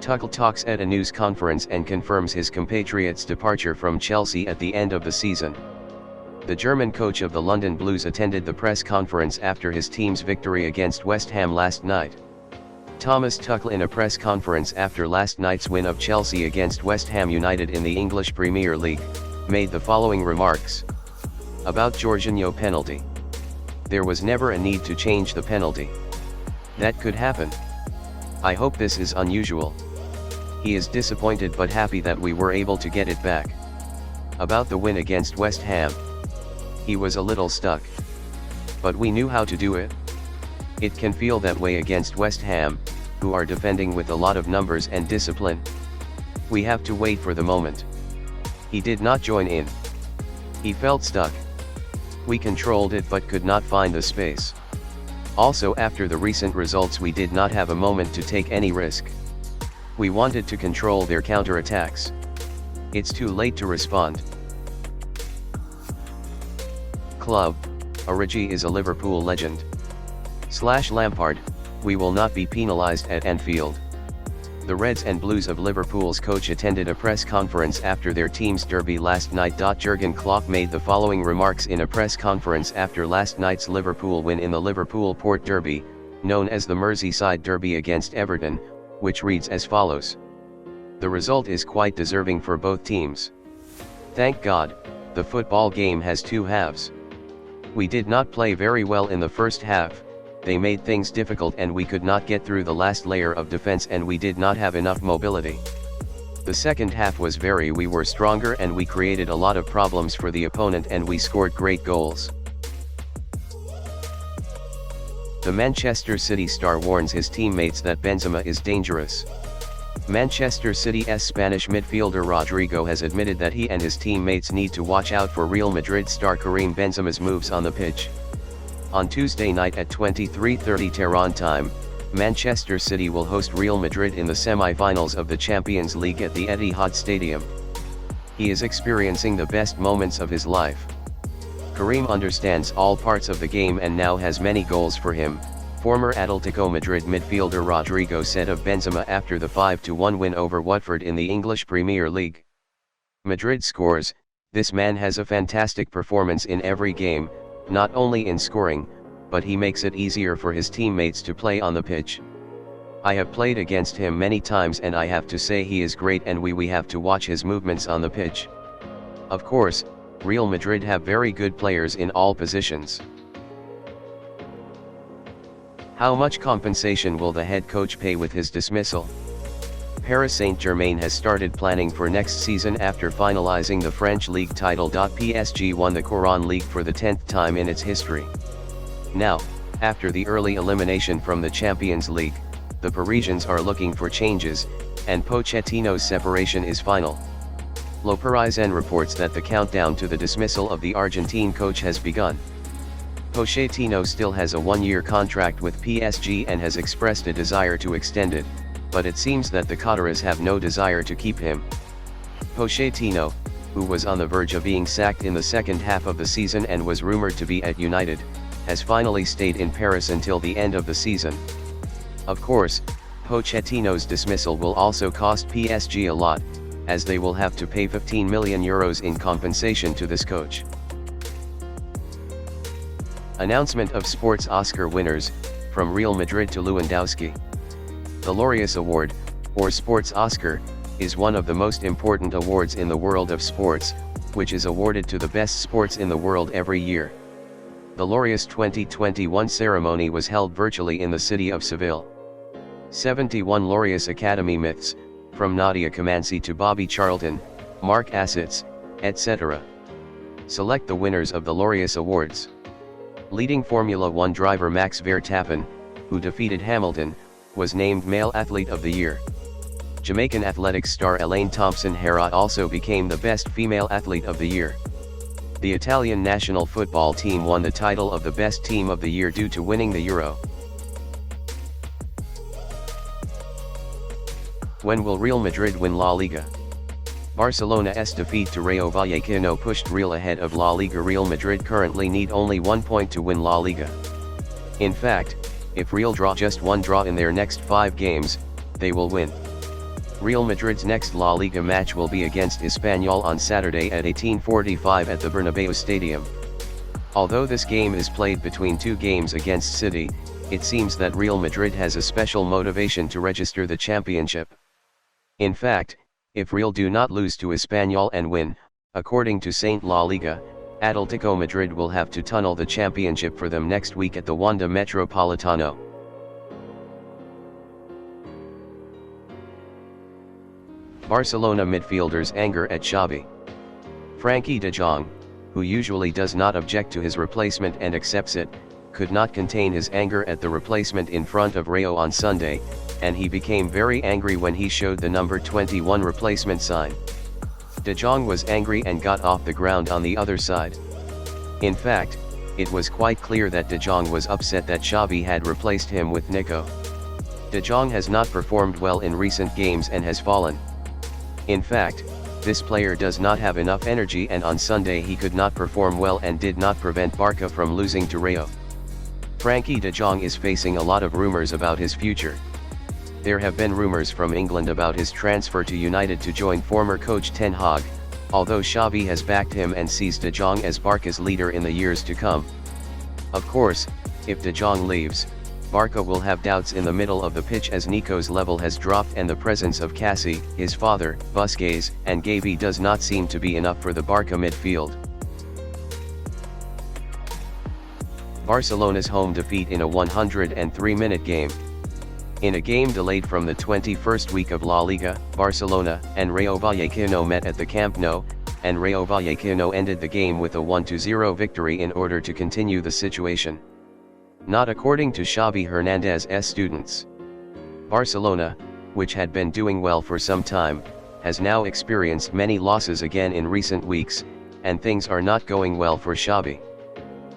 Tukhl talks at a news conference and confirms his compatriot's departure from Chelsea at the end of the season. The German coach of the London Blues attended the press conference after his team's victory against West Ham last night. Thomas Tuchel, in a press conference after last night's win of Chelsea against West Ham United in the English Premier League, made the following remarks. About Jorginho penalty. There was never a need to change the penalty. That could happen. I hope this is unusual. He is disappointed but happy that we were able to get it back. About the win against West Ham. He was a little stuck. But we knew how to do it. It can feel that way against West Ham, who are defending with a lot of numbers and discipline. We have to wait for the moment. He did not join in. He felt stuck. We controlled it but could not find the space. Also, after the recent results, we did not have a moment to take any risk. We wanted to control their counter-attacks. It's too late to respond. Club, Origi is a Liverpool legend. Lampard, we will not be penalized at Anfield. The Reds and Blues of Liverpool's coach attended a press conference after their team's derby last night. Jurgen Klopp made the following remarks in a press conference after last night's Liverpool win in the Liverpool Port Derby, known as the Merseyside Derby against Everton, which reads as follows. The result is quite deserving for both teams. Thank God, the football game has two halves. We did not play very well in the first half. They made things difficult and we could not get through the last layer of defense and we did not have enough mobility. The second half was we were stronger and we created a lot of problems for the opponent and we scored great goals. The Manchester City star warns his teammates that Benzema is dangerous. Manchester City's Spanish midfielder Rodrigo has admitted that he and his teammates need to watch out for Real Madrid star Karim Benzema's moves on the pitch. On Tuesday night at 23:30 Tehran time, Manchester City will host Real Madrid in the semi-finals of the Champions League at the Etihad Stadium. He is experiencing the best moments of his life. Karim understands all parts of the game and now has many goals for him, former Atletico Madrid midfielder Rodrigo said of Benzema after the 5-1 win over Watford in the English Premier League. Madrid scores, this man has a fantastic performance in every game, not only in scoring, but he makes it easier for his teammates to play on the pitch. I have played against him many times and I have to say he is great and we have to watch his movements on the pitch. Of course, Real Madrid have very good players in all positions. How much compensation will the head coach pay with his dismissal? Paris Saint-Germain has started planning for next season after finalizing the French league title. PSG won the Couronne League for the 10th time in its history. Now, after the early elimination from the Champions League, the Parisians are looking for changes, and Pochettino's separation is final. Le Parisien reports that the countdown to the dismissal of the Argentine coach has begun. Pochettino still has a one-year contract with PSG and has expressed a desire to extend it, but it seems that the Qataris have no desire to keep him. Pochettino, who was on the verge of being sacked in the second half of the season and was rumored to be at United, has finally stayed in Paris until the end of the season. Of course, Pochettino's dismissal will also cost PSG a lot, as they will have to pay €15 million in compensation to this coach. Announcement of sports Oscar winners, from Real Madrid to Lewandowski. The Laureus Award, or Sports Oscar, is one of the most important awards in the world of sports, which is awarded to the best sports in the world every year. The Laureus 2021 ceremony was held virtually in the city of Seville. 71 Laureus Academy myths, from Nadia Comaneci to Bobby Charlton, Mark Assets, etc. Select the winners of the Laureus Awards. Leading Formula One driver Max Verstappen, who defeated Hamilton, was named Male Athlete of the Year. Jamaican athletics star Elaine Thompson-Herah also became the Best Female Athlete of the Year. The Italian national football team won the title of the Best Team of the Year due to winning the Euro. When will Real Madrid win La Liga? Barcelona's defeat to Rayo Vallecano pushed Real ahead of La Liga. Real Madrid currently need only 1 point to win La Liga. In fact, if Real draw just one draw in their next 5 games, they will win. Real Madrid's next La Liga match will be against Espanyol on Saturday at 18:45 at the Bernabeu Stadium. Although this game is played between two games against City, it seems that Real Madrid has a special motivation to register the championship. In fact, if Real do not lose to Espanyol and win, according to Saint La Liga, Atletico Madrid will have to tunnel the championship for them next week at the Wanda Metropolitano. Barcelona midfielders anger at Xavi. Frankie de Jong, who usually does not object to his replacement and accepts it, could not contain his anger at the replacement in front of Rayo on Sunday, and he became very angry when he showed the number 21 replacement sign. De Jong was angry and got off the ground on the other side. In fact, it was quite clear that De Jong was upset that Xavi had replaced him with Nico. De Jong has not performed well in recent games and has fallen. In fact, this player does not have enough energy, and on Sunday he could not perform well and did not prevent Barca from losing to Rayo. Frankie de Jong is facing a lot of rumors about his future. There have been rumors from England about his transfer to United to join former coach Ten Hag, although Xavi has backed him and sees de Jong as Barca's leader in the years to come. Of course, if de Jong leaves, Barca will have doubts in the middle of the pitch as Nico's level has dropped and the presence of Cassi, his father, Busquets, and Gavi does not seem to be enough for the Barca midfield. Barcelona's home defeat in a 103-minute game. In a game delayed from the 21st week of La Liga, Barcelona and Rayo Vallecano met at the Camp Nou, and Rayo Vallecano ended the game with a 1-0 victory in order to continue the situation. Not according to Xavi Hernandez's students. Barcelona, which had been doing well for some time, has now experienced many losses again in recent weeks, and things are not going well for Xavi.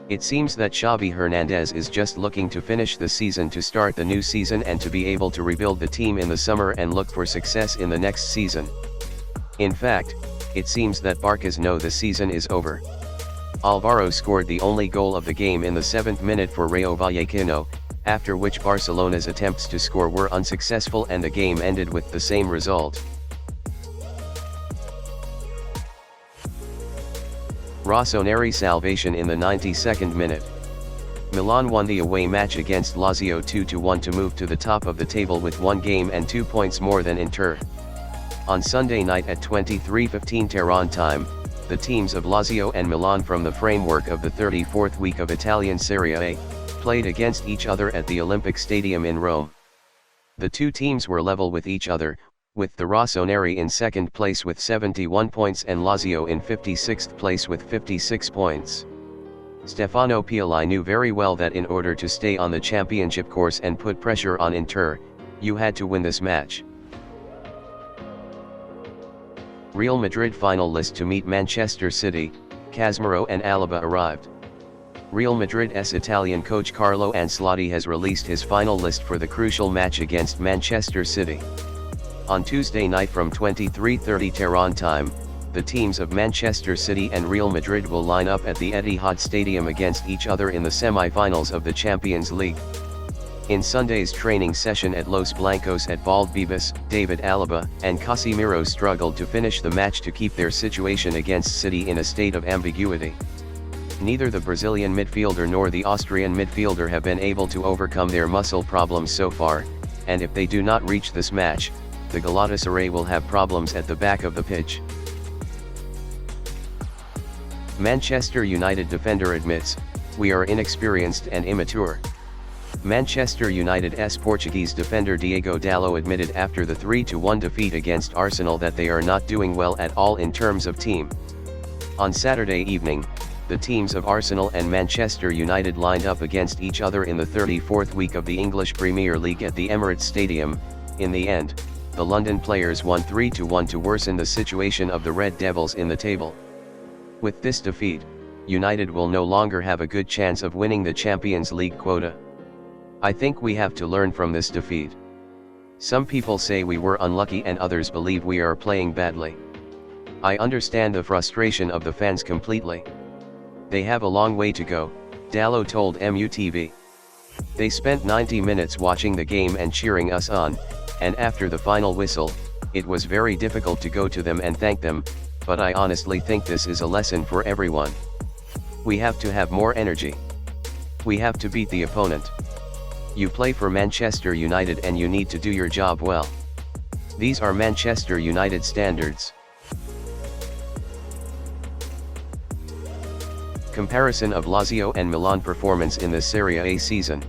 It seems that Xavi Hernandez is just looking to finish the season to start the new season and to be able to rebuild the team in the summer and look for success in the next season. In fact, it seems that Barcas know the season is over. Alvaro scored the only goal of the game in the 7th minute for Rayo Vallecano, after which Barcelona's attempts to score were unsuccessful and the game ended with the same result. Rossoneri salvation in the 92nd minute. Milan won the away match against Lazio 2-1 to move to the top of the table with 1 game and 2 points more than Inter. On Sunday night at 23:15 Tehran time, the teams of Lazio and Milan from the framework of the 34th week of Italian Serie A, played against each other at the Olympic Stadium in Rome. The two teams were level with each other, with the Rossoneri in second place with 71 points and Lazio in 56th place with 56 points. Stefano Pioli knew very well that in order to stay on the championship course and put pressure on Inter, you had to win this match. Real Madrid final list to meet Manchester City, Casmiro and Alaba arrived. Real Madrid's Italian coach Carlo Ancelotti has released his final list for the crucial match against Manchester City. On Tuesday night from 23:30 Tehran time, the teams of Manchester City and Real Madrid will line up at the Etihad Stadium against each other in the semi-finals of the Champions League. In Sunday's training session at Los Blancos at Valdebebas, David Alaba and Casmiro struggled to finish the match to keep their situation against City in a state of ambiguity. Neither the Brazilian midfielder nor the Austrian midfielder have been able to overcome their muscle problems so far, and if they do not reach this match, the Galatasaray will have problems at the back of the pitch. Manchester United defender admits, "We are inexperienced and immature." Manchester United's Portuguese defender Diego Dalot admitted after the 3-1 defeat against Arsenal that they are not doing well at all in terms of team. On Saturday evening, the teams of Arsenal and Manchester United lined up against each other in the 34th week of the English Premier League at the Emirates Stadium. In the end, the London players won 3-1 to worsen the situation of the Red Devils in the table. With this defeat, United will no longer have a good chance of winning the Champions League quota. I think we have to learn from this defeat. Some people say we were unlucky and others believe we are playing badly. I understand the frustration of the fans completely. They have a long way to go, Dalot told MUTV. They spent 90 minutes watching the game and cheering us on, and after the final whistle, It was very difficult to go to them and thank them, but I honestly think this is a lesson for everyone. We have to have more energy. We have to beat the opponent. You play for Manchester United and you need to do your job well. These are Manchester United standards. Comparison of Lazio and Milan performance in the Serie A season.